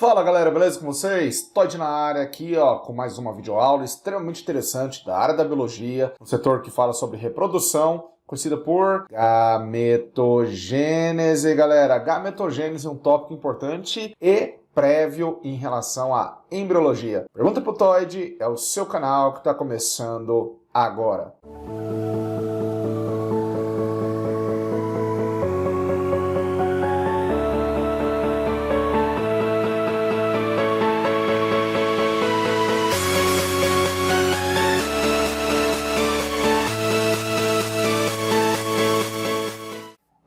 Fala galera, beleza com vocês? Todd na área aqui, ó, com mais uma videoaula extremamente interessante da área da biologia, um setor que fala sobre reprodução, conhecida por gametogênese, galera. Gametogênese é um tópico importante e prévio em relação à embriologia. Pergunta pro Todd, é o seu canal que está começando agora.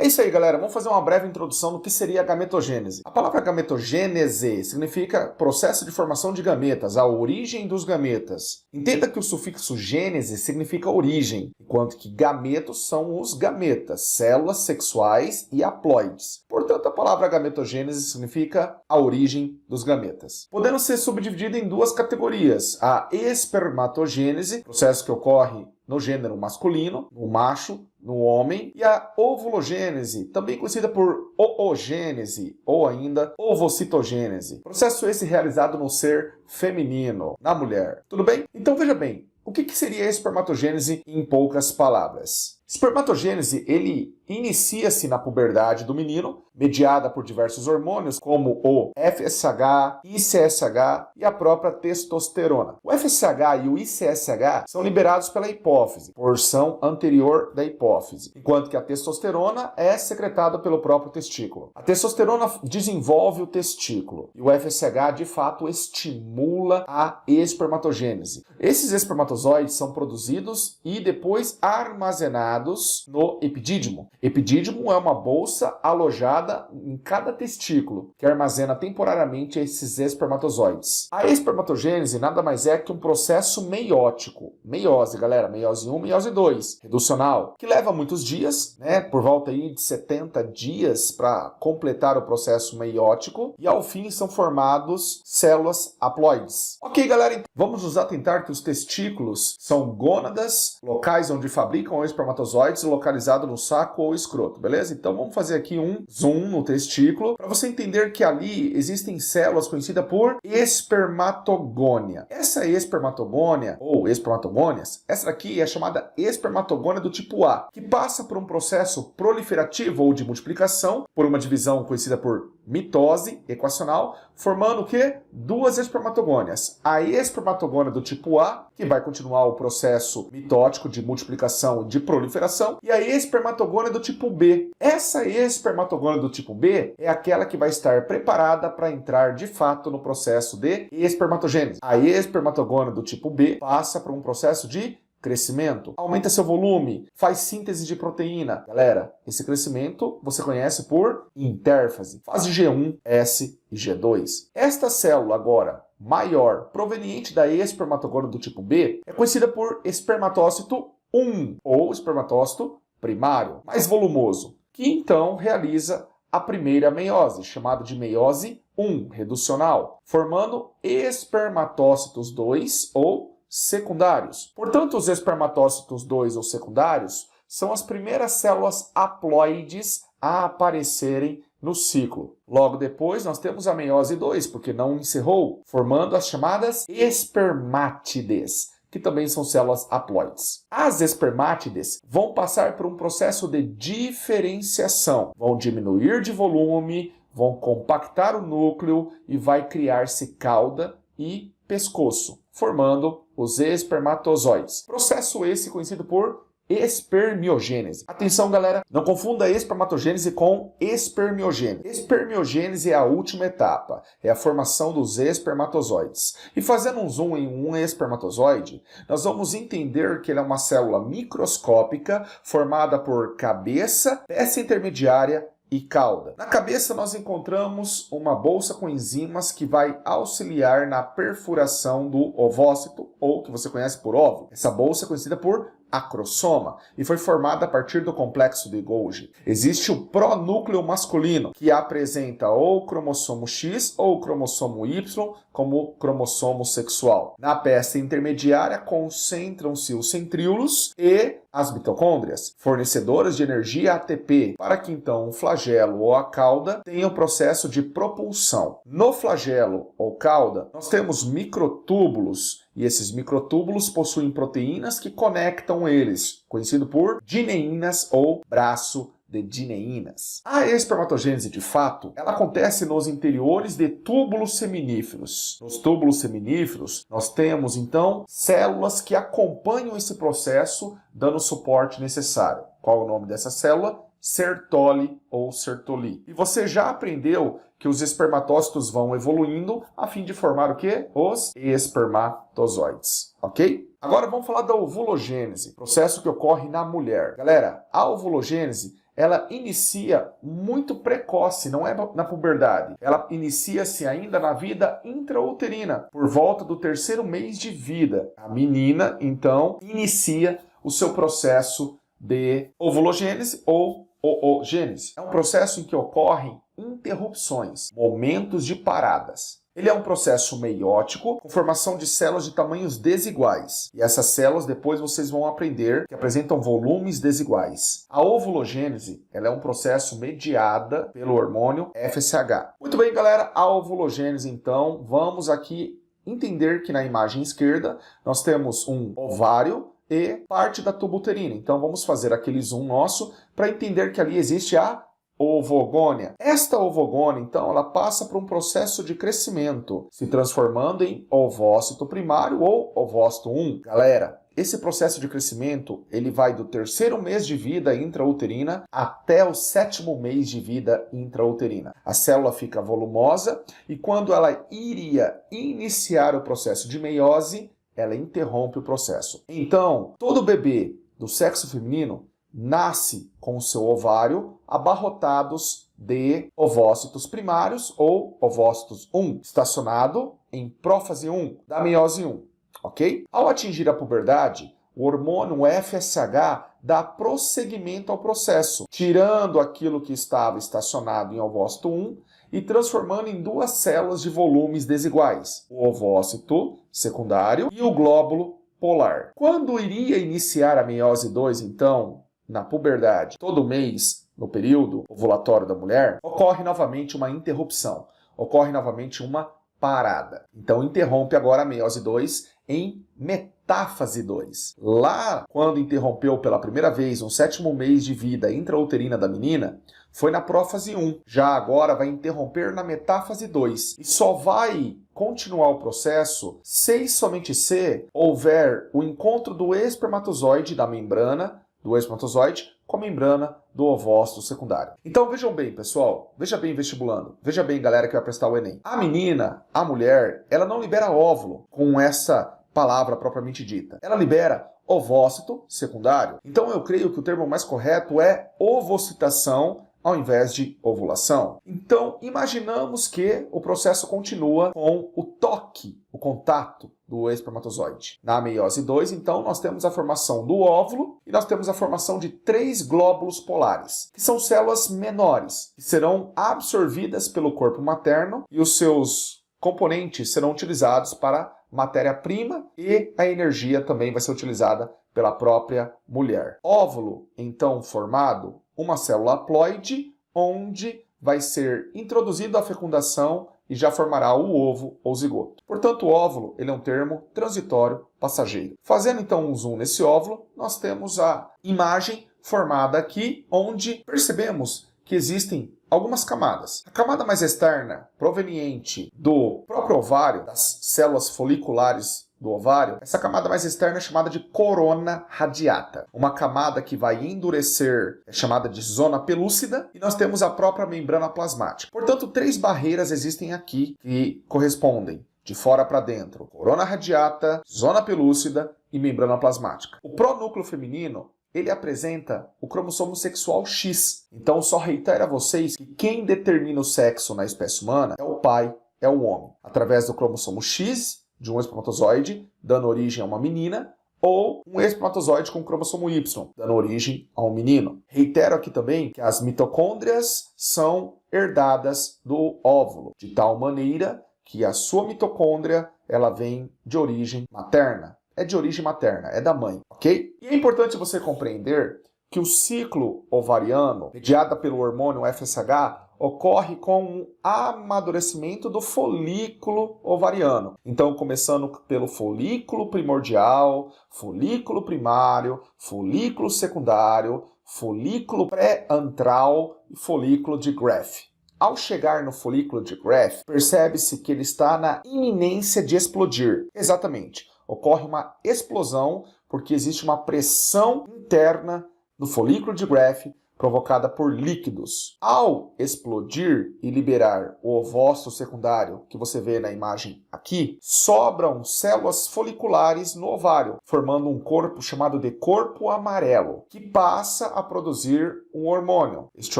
É isso aí, galera. Vamos fazer uma breve introdução do que seria a gametogênese. A palavra gametogênese significa processo de formação de gametas, a origem dos gametas. Entenda que o sufixo gênese significa origem, enquanto que gametos são os gametas, células sexuais e haploides. Portanto, a palavra gametogênese significa a origem dos gametas. Podendo ser subdividida em duas categorias: a espermatogênese, processo que ocorre no gênero masculino, no macho, no homem, e a ovulogênese, também conhecida por oogênese ou ainda ovocitogênese. Processo esse realizado no ser feminino, na mulher. Tudo bem? Então veja bem, o que seria a espermatogênese em poucas palavras? Espermatogênese, ele inicia-se na puberdade do menino, mediada por diversos hormônios, como o FSH, ICSH e a própria testosterona. O FSH e o ICSH são liberados pela hipófise, porção anterior da hipófise, enquanto que a testosterona é secretada pelo próprio testículo. A testosterona desenvolve o testículo e o FSH, de fato, estimula a espermatogênese. Esses espermatozoides são produzidos e depois armazenados no epidídimo. Epidídimo é uma bolsa alojada em cada testículo, que armazena temporariamente esses espermatozoides. A espermatogênese nada mais é que um processo meiótico. Meiose, galera, meiose 1, meiose 2, reducional, que leva muitos dias, né, por volta aí de 70 dias para completar o processo meiótico, e ao fim são formados células haploides. Ok, galera, vamos nos atentar que os testículos são gônadas, locais onde fabricam o espermatozoide localizado no saco ou escroto, beleza? Então vamos fazer aqui um zoom no testículo para você entender que ali existem células conhecidas por espermatogônia. Essa espermatogônia, ou espermatogônias, essa aqui é chamada espermatogônia do tipo A, que passa por um processo proliferativo ou de multiplicação, por uma divisão conhecida por mitose equacional, formando o quê? Duas espermatogônias. A espermatogônia do tipo A, que vai continuar o processo mitótico de multiplicação e de proliferação, e a espermatogônia do tipo B. Essa espermatogônia do tipo B é aquela que vai estar preparada para entrar de fato no processo de espermatogênese. A espermatogônia do tipo B passa por um processo de crescimento, aumenta seu volume, faz síntese de proteína. Galera, esse crescimento você conhece por intérfase, fase G1, S e G2. Esta célula agora maior, proveniente da espermatogônia do tipo B, é conhecida por espermatócito 1 ou espermatócito primário, mais volumoso, que então realiza a primeira meiose, chamada de meiose 1, reducional, formando espermatócitos 2 ou secundários. Portanto, os espermatócitos 2 ou secundários são as primeiras células haploides a aparecerem no ciclo. Logo depois, nós temos a meiose 2, porque não encerrou, formando as chamadas espermátides, que também são células haploides. As espermátides vão passar por um processo de diferenciação, vão diminuir de volume, vão compactar o núcleo e vai criar-se cauda e pescoço, formando os espermatozoides. Processo esse conhecido por espermiogênese. Atenção, galera, não confunda espermatogênese com espermiogênese. Espermiogênese é a última etapa, é a formação dos espermatozoides. E fazendo um zoom em um espermatozoide, nós vamos entender que ele é uma célula microscópica formada por cabeça, peça intermediária e cauda. Na cabeça nós encontramos uma bolsa com enzimas que vai auxiliar na perfuração do ovócito, ou que você conhece por óvulo. Essa bolsa é conhecida por acrosoma e foi formada a partir do complexo de Golgi. Existe o pronúcleo masculino, que apresenta ou o cromossomo X ou o cromossomo Y como cromossomo sexual. Na peça intermediária concentram-se os centríolos e as mitocôndrias, fornecedoras de energia ATP, para que então o flagelo ou a cauda tenha o processo de propulsão. No flagelo ou cauda, nós temos microtúbulos, e esses microtúbulos possuem proteínas que conectam eles, conhecido por dineínas ou braço de dineínas. A espermatogênese, de fato, ela acontece nos interiores de túbulos seminíferos. Nos túbulos seminíferos, nós temos, então, células que acompanham esse processo, dando o suporte necessário. Qual é o nome dessa célula? Sertoli ou Sertoli. E você já aprendeu que os espermatócitos vão evoluindo a fim de formar o quê? Os espermatozoides, ok? Agora vamos falar da ovulogênese, processo que ocorre na mulher. Galera, a ovulogênese, ela inicia muito precoce, não é na puberdade. Ela inicia-se ainda na vida intrauterina, por volta do 3º mês de vida. A menina, então, inicia o seu processo de ovulogênese ou oogênese. É um processo em que ocorrem interrupções, momentos de paradas. Ele é um processo meiótico, com formação de células de tamanhos desiguais. E essas células, depois vocês vão aprender, que apresentam volumes desiguais. A ovulogênese, ela é um processo mediada pelo hormônio FSH. Muito bem, galera, a ovulogênese, então, vamos aqui entender que na imagem esquerda nós temos um ovário e parte da tuba uterina. Então vamos fazer aquele zoom nosso para entender que ali existe a ovogônia. Esta ovogônia, então, ela passa por um processo de crescimento, se transformando em ovócito primário ou ovócito 1. Galera, esse processo de crescimento, ele vai do 3º mês de vida intrauterina até o 7º mês de vida intrauterina. A célula fica volumosa e quando ela iria iniciar o processo de meiose, ela interrompe o processo. Então, todo bebê do sexo feminino nasce com o seu ovário abarrotados de ovócitos primários ou ovócitos 1, estacionado em prófase 1, da meiose 1, ok? Ao atingir a puberdade, o hormônio FSH dá prosseguimento ao processo, tirando aquilo que estava estacionado em ovócito 1 e transformando em duas células de volumes desiguais, o ovócito secundário e o glóbulo polar. Quando iria iniciar a meiose 2, então, na puberdade, todo mês, no período ovulatório da mulher, ocorre novamente uma interrupção, ocorre novamente uma parada. Então, interrompe agora a meiose 2 em metáfase 2. Lá, quando interrompeu pela primeira vez no 7º mês de vida intrauterina da menina, foi na prófase 1. Já agora vai interromper na metáfase 2. E só vai continuar o processo se somente se houver o encontro do espermatozoide da membrana do espermatozoide com a membrana do ovócito secundário. Então vejam bem, pessoal, veja bem vestibulando, veja bem, galera que vai prestar o Enem. A menina, a mulher, ela não libera óvulo com essa palavra propriamente dita. Ela libera ovócito secundário. Então eu creio que o termo mais correto é ovocitação ao invés de ovulação. Então imaginamos que o processo continua com o toque, o contato do espermatozoide. Na meiose 2, então, nós temos a formação do óvulo e nós temos a formação de 3 glóbulos polares, que são células menores, que serão absorvidas pelo corpo materno e os seus componentes serão utilizados para matéria-prima e a energia também vai ser utilizada pela própria mulher. Óvulo, então, formado, uma célula haploide, onde vai ser introduzido a fecundação e já formará o ovo ou zigoto. Portanto, o óvulo ele é um termo transitório passageiro. Fazendo então um zoom nesse óvulo, nós temos a imagem formada aqui, onde percebemos que existem algumas camadas. A camada mais externa, proveniente do próprio ovário, das células foliculares do ovário, essa camada mais externa é chamada de corona radiata. Uma camada que vai endurecer é chamada de zona pelúcida e nós temos a própria membrana plasmática. Portanto, 3 barreiras existem aqui que correspondem de fora para dentro: corona radiata, zona pelúcida e membrana plasmática. O pronúcleo feminino ele apresenta o cromossomo sexual X. Então, só reitero a vocês que quem determina o sexo na espécie humana é o pai, é o homem. Através do cromossomo X de um espermatozoide, dando origem a uma menina, ou um espermatozoide com cromossomo Y, dando origem a um menino. Reitero aqui também que as mitocôndrias são herdadas do óvulo, de tal maneira que a sua mitocôndria ela vem de origem materna. É de origem materna, é da mãe, ok? E é importante você compreender que o ciclo ovariano, mediado pelo hormônio FSH, ocorre com um amadurecimento do folículo ovariano. Então, começando pelo folículo primordial, folículo primário, folículo secundário, folículo pré-antral e folículo de Graafi. Ao chegar no folículo de Graafi, percebe-se que ele está na iminência de explodir. Exatamente. Ocorre uma explosão porque existe uma pressão interna do folículo de Graafi provocada por líquidos. Ao explodir e liberar o ovócito secundário, que você vê na imagem aqui, sobram células foliculares no ovário, formando um corpo chamado de corpo amarelo, que passa a produzir um hormônio. Este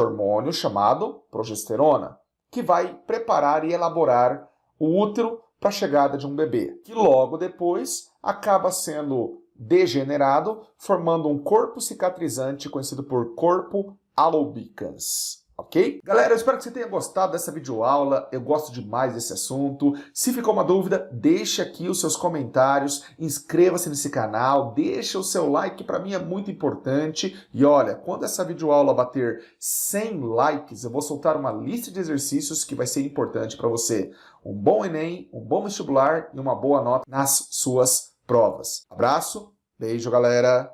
hormônio chamado progesterona, que vai preparar e elaborar o útero para a chegada de um bebê, que logo depois acaba sendo degenerado, formando um corpo cicatrizante conhecido por corpo albicans. Ok? Galera, eu espero que você tenha gostado dessa videoaula. Eu gosto demais desse assunto. Se ficou uma dúvida, deixe aqui os seus comentários, inscreva-se nesse canal, deixe o seu like, para mim é muito importante. E olha, quando essa videoaula bater 100 likes, eu vou soltar uma lista de exercícios que vai ser importante para você. Um bom Enem, um bom vestibular e uma boa nota nas suas provas. Abraço, beijo, galera!